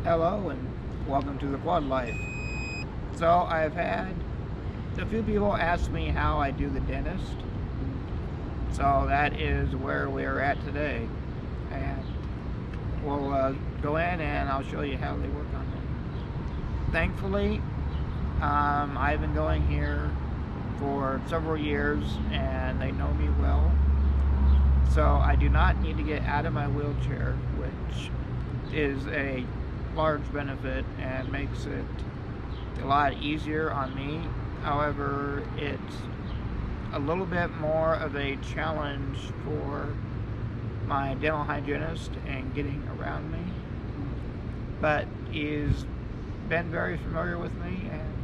Hello and welcome to the Quad Life. So I've had a few people ask me how I do the dentist. So that is where we're at today. And we'll go in and I'll show you how they work on it. Thankfully, I've been going here for several years and they know me well. So I do not need to get out of my wheelchair, which is a large benefit and makes it a lot easier on me. However, it's a little bit more of a challenge for my dental hygienist and getting around me. But he's been very familiar with me and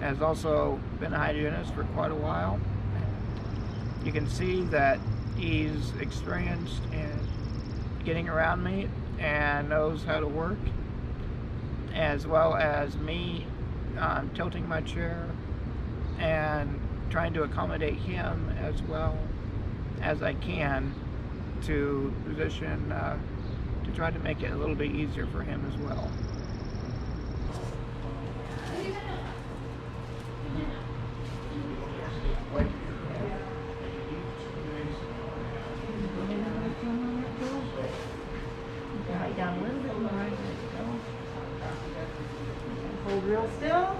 has also been a hygienist for quite a while. And you can see that he's experienced in getting around me and knows how to work, as well as me tilting my chair and trying to accommodate him as well as I can to position to try to make it a little bit easier for him as well. Right down a little bit more. Hold real still.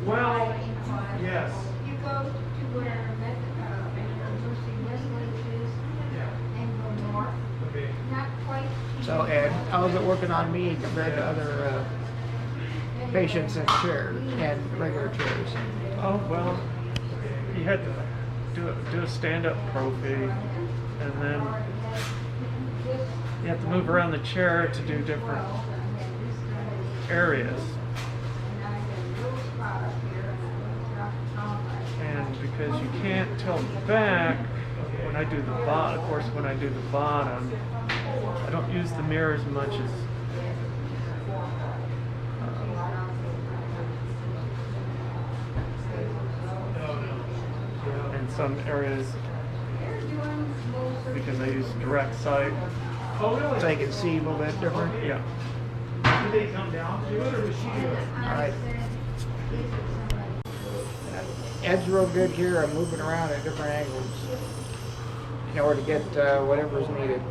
Well, yes. You go to where Lucy is and go north. Okay. Not quite. So Ed, how's it working on me compared to other patients in chairs and regular chairs? Oh, well, you had to do a stand-up prophy, and then you have to move around the chair to do different areas. And because you can't tilt back when I do the bottom, of course when I do the bottom, I don't use the mirror as much as in some areas because I use direct sight. So you can see a little bit different? Yeah. Did they come down to it or was she doing it? Alright. Ed's real good here. I'm moving around at different angles in order to get whatever's needed.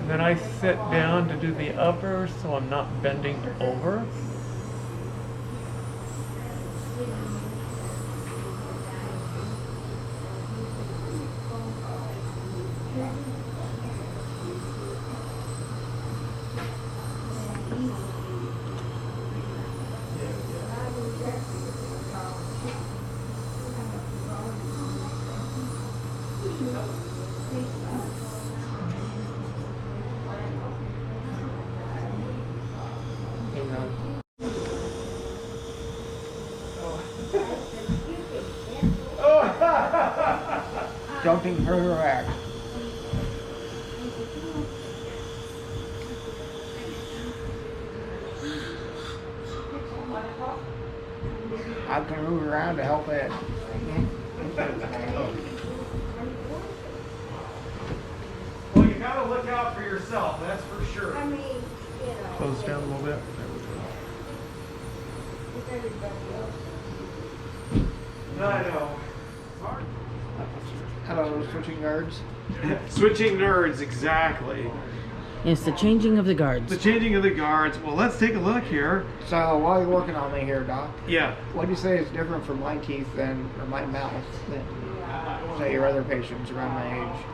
And then I sit down to do the upper so I'm not bending over. Don't think further back. I can move around to help Ed. Well, you gotta look out for yourself, that's for sure. I mean, you know. Close down a little bit. With everybody else. I know. Hello, switching guards. Switching nerds, exactly. It's the changing of the guards. The changing of the guards. Well, let's take a look here. So while you're working on me here, Doc, Yeah. what do you say is different from my teeth than, or my mouth than, say, your other patients around my age?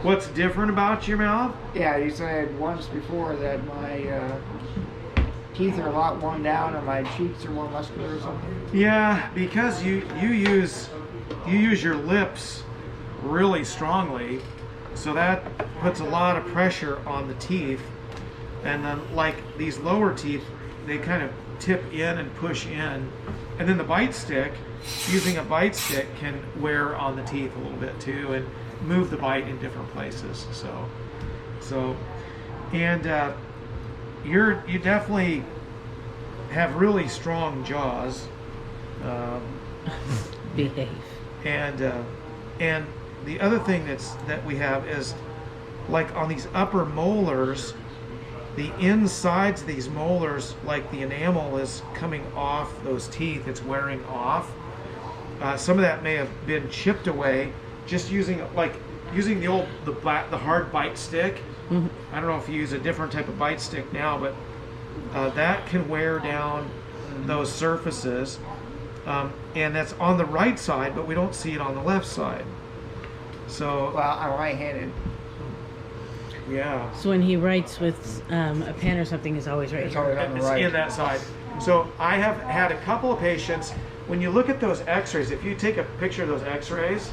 What's different about your mouth? Yeah, you said once before that my teeth are a lot worn down or my cheeks are more muscular or something. Yeah, because you use your lips really strongly, so that puts a lot of pressure on the teeth, and then like these lower teeth, they kind of tip in and push in, and then the bite stick, using a bite stick can wear on the teeth a little bit too and move the bite in different places. And you definitely have really strong jaws. Behave. And the other thing that we have is, like on these upper molars, the insides of these molars, like the enamel is coming off those teeth, it's wearing off. Some of that may have been chipped away just using the hard bite stick. Mhm. I don't know if you use a different type of bite stick now, but that can wear down those surfaces. And that's on the right side, but we don't see it on the left side. So, Well, I'm right-handed. yeah. So when he writes with a pen or something, it's always right It's here. always on the It's right. in that side. So I have had a couple of patients, when you look at those x-rays, if you take a picture of those x-rays,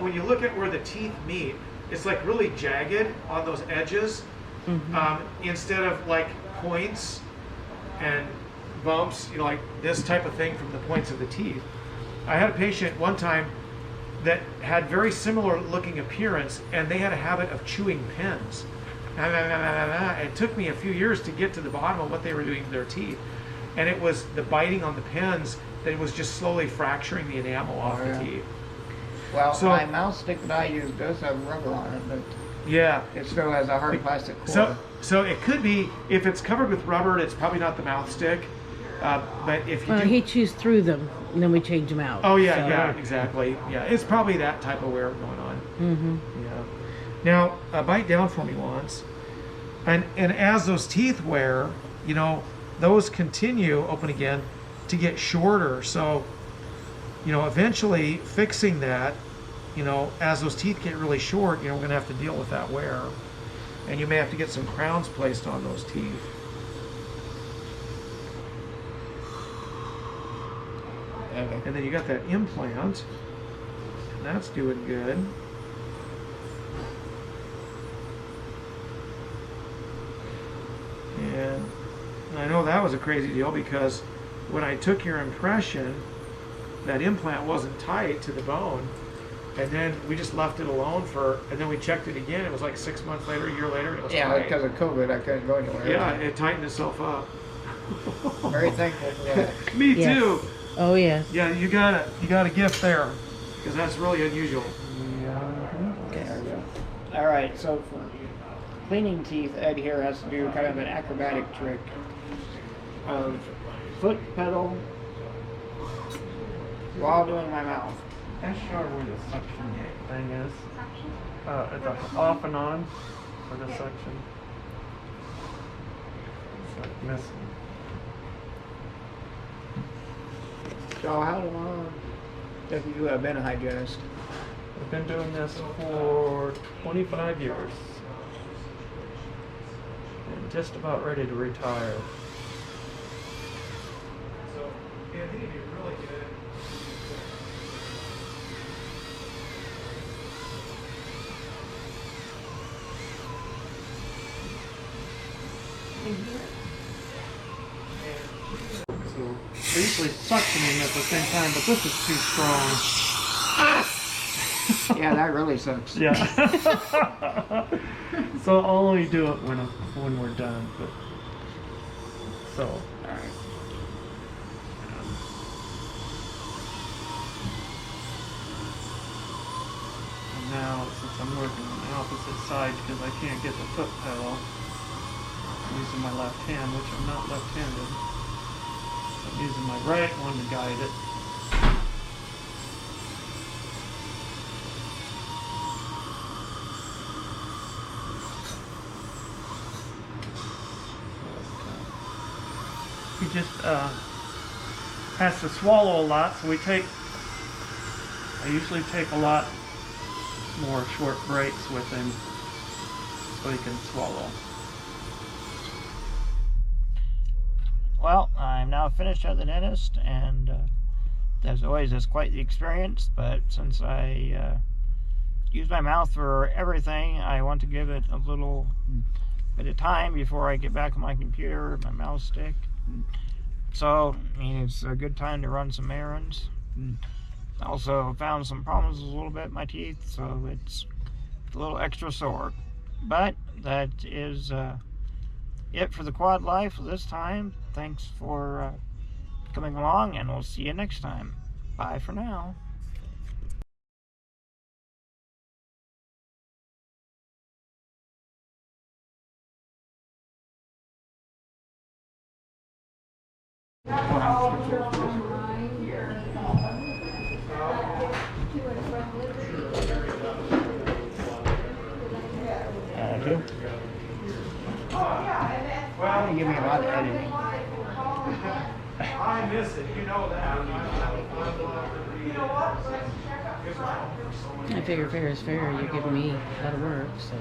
when you look at where the teeth meet, it's like really jagged on those edges, instead of like points and bumps, like this type of thing from the points of the teeth. I had a patient one time that had very similar looking appearance, and they had a habit of chewing pens. It took me a few years to get to the bottom of what they were doing to their teeth. And it was the biting on the pens that was just slowly fracturing the enamel off Oh, yeah. the teeth. Well, So- my mouth stick that I use does have rubber on it, but Yeah. it still has a hard plastic core. So it could be, if it's covered with rubber, it's probably not the mouth stick. But if you Well, do, he chews through them, and then we change them out. oh yeah, So- yeah, exactly. Yeah, it's probably that type of wear going on. Mhm. Yeah. Now, bite down for me once. And as those teeth wear, those continue, open again, to get shorter. So, eventually fixing that, as those teeth get really short, we're going to have to deal with that wear. And you may have to get some crowns placed on those teeth. Okay. And then you got that implant, and that's doing good. And I know that was a crazy deal, because when I took your impression, that implant wasn't tight to the bone, and then we just left it alone and then we checked it again. It was like 6 months later, a year later, and it was Yeah, tight. because of COVID, I couldn't go anywhere. Yeah, it tightened itself up. Very thankful for that. Me Yes. too. Oh yes. Yeah, you got a gift there, because that's really unusual. There we go. All right, so for cleaning teeth, Ed here has to do kind of an acrobatic trick of foot pedal while doing my mouth. Not sure where the suction thing is. It's off and on for the suction. It's like missing. So how long have you been a hygienist? I've been doing this for 25 years. And just about ready to retire. So, yeah, I think it'd be really good. So they're usually suctioning at the same time, but this is too strong. Yeah, that really sucks. Yeah. So I'll only do it when we're done. But so All right. and now, since I'm working on the opposite side because I can't get the foot pedal, I'm using my left hand, which I'm not left-handed. I'm using my right one to guide it. He just has to swallow a lot, so I usually take a lot more short breaks with him so he can swallow. Well, I'm now finished at the dentist, and as always, it's quite the experience. But since I use my mouth for everything, I want to give it a little bit of time before I get back on my computer, my mouse stick. So, it's a good time to run some errands. Also found some problems a little bit with my teeth, so it's a little extra sore. But that is it for the quad life this time. Thanks for coming along, and we'll see you next time. Bye for now. Too. Well, Give me a lot of editing. I miss it. You know that. I figure fair is fair. You're giving me a lot of work, so.